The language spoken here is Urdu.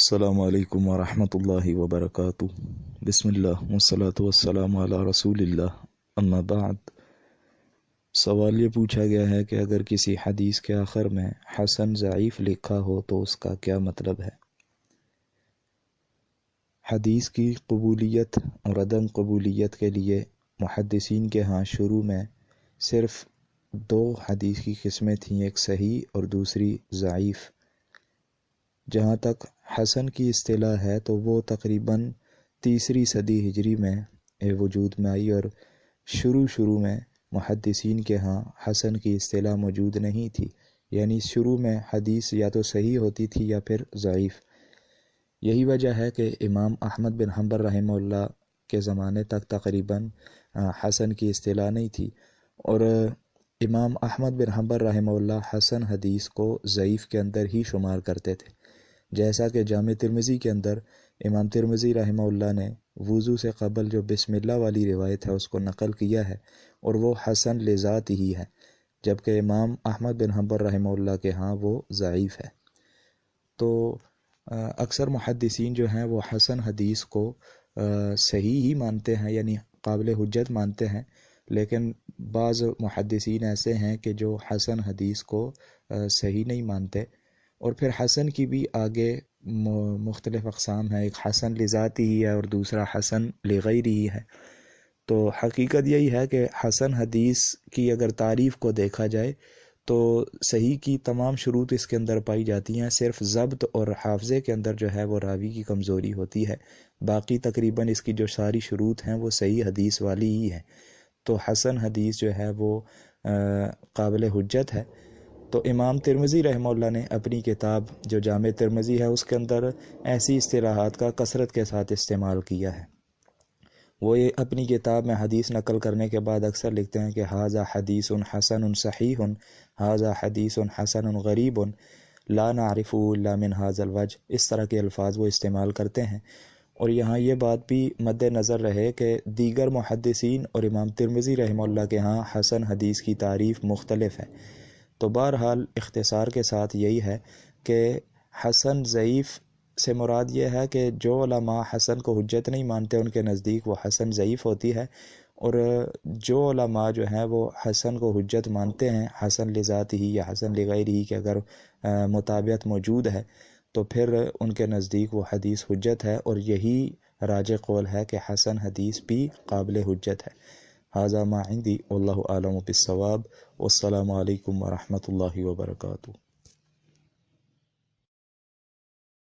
السلام علیکم ورحمۃ اللہ وبرکاتہ۔ بسم اللہ والصلاۃ والسلام علی رسول اللہ، اما بعد۔ سوال یہ پوچھا گیا ہے کہ اگر کسی حدیث کے آخر میں حسن ضعیف لکھا ہو تو اس کا کیا مطلب ہے؟ حدیث کی قبولیت اور عدم قبولیت کے لیے محدثین کے ہاں شروع میں صرف دو حدیث کی قسمیں تھیں، ایک صحیح اور دوسری ضعیف۔ جہاں تک حسن کی اصطلاح ہے تو وہ تقریباً 3 صدی ہجری میں وجود میں آئی، اور شروع میں محدثین کے ہاں حسن کی اصطلاح موجود نہیں تھی، یعنی شروع میں حدیث یا تو صحیح ہوتی تھی یا پھر ضعیف۔ یہی وجہ ہے کہ امام احمد بن حنبل رحمہ اللہ کے زمانے تک تقریباً حسن کی اصطلاح نہیں تھی، اور امام احمد بن حنبل رحمہ اللہ حسن حدیث کو ضعیف کے اندر ہی شمار کرتے تھے، جیسا کہ جامع ترمذی کے اندر امام ترمذی رحمہ اللہ نے وضو سے قبل جو بسم اللہ والی روایت ہے اس کو نقل کیا ہے، اور وہ حسن لذات ہی ہے، جبکہ امام احمد بن حنبل رحمہ اللہ کے ہاں وہ ضعیف ہے۔ تو اکثر محدثین جو ہیں وہ حسن حدیث کو صحیح ہی مانتے ہیں، یعنی قابل حجت مانتے ہیں، لیکن بعض محدثین ایسے ہیں کہ جو حسن حدیث کو صحیح نہیں مانتے۔ اور پھر حسن کی بھی آگے مختلف اقسام ہیں، ایک حسن لذاتی ہی ہے اور دوسرا حسن لغیری ہی ہے۔ تو حقیقت یہی ہے کہ حسن حدیث کی اگر تعریف کو دیکھا جائے تو صحیح کی تمام شروط اس کے اندر پائی جاتی ہیں، صرف ضبط اور حافظے کے اندر جو ہے وہ راوی کی کمزوری ہوتی ہے، باقی تقریباً اس کی جو ساری شروط ہیں وہ صحیح حدیث والی ہی ہیں۔ تو حسن حدیث جو ہے وہ قابل حجت ہے۔ تو امام ترمذی رحمہ اللہ نے اپنی کتاب جو جامع ترمذی ہے اس کے اندر ایسی اصطلاحات کا کثرت کے ساتھ استعمال کیا ہے۔ وہ یہ اپنی کتاب میں حدیث نقل کرنے کے بعد اکثر لکھتے ہیں کہ ھذا حدیث حسن صحیح، ھذا حدیث حسن غریب، لا نعرفہ الا من ھذا الوجہ، اس طرح کے الفاظ وہ استعمال کرتے ہیں۔ اور یہاں یہ بات بھی مد نظر رہے کہ دیگر محدثین اور امام ترمذی رحمہ اللہ کے ہاں حسن حدیث کی تعریف مختلف ہے۔ تو بہرحال اختصار کے ساتھ یہی ہے کہ حسن ضعیف سے مراد یہ ہے کہ جو علماء حسن کو حجت نہیں مانتے ان کے نزدیک وہ حسن ضعیف ہوتی ہے، اور جو علماء جو ہیں وہ حسن کو حجت مانتے ہیں، حسن لذات ہی یا حسن لغیر ہی کہ اگر مطابعت موجود ہے تو پھر ان کے نزدیک وہ حدیث حجت ہے، اور یہی راجح قول ہے کہ حسن حدیث بھی قابل حجت ہے۔ ھذا ما عندی واللہ اعلم بالصواب، والسلام علیکم ورحمۃ اللہ وبرکاتہ۔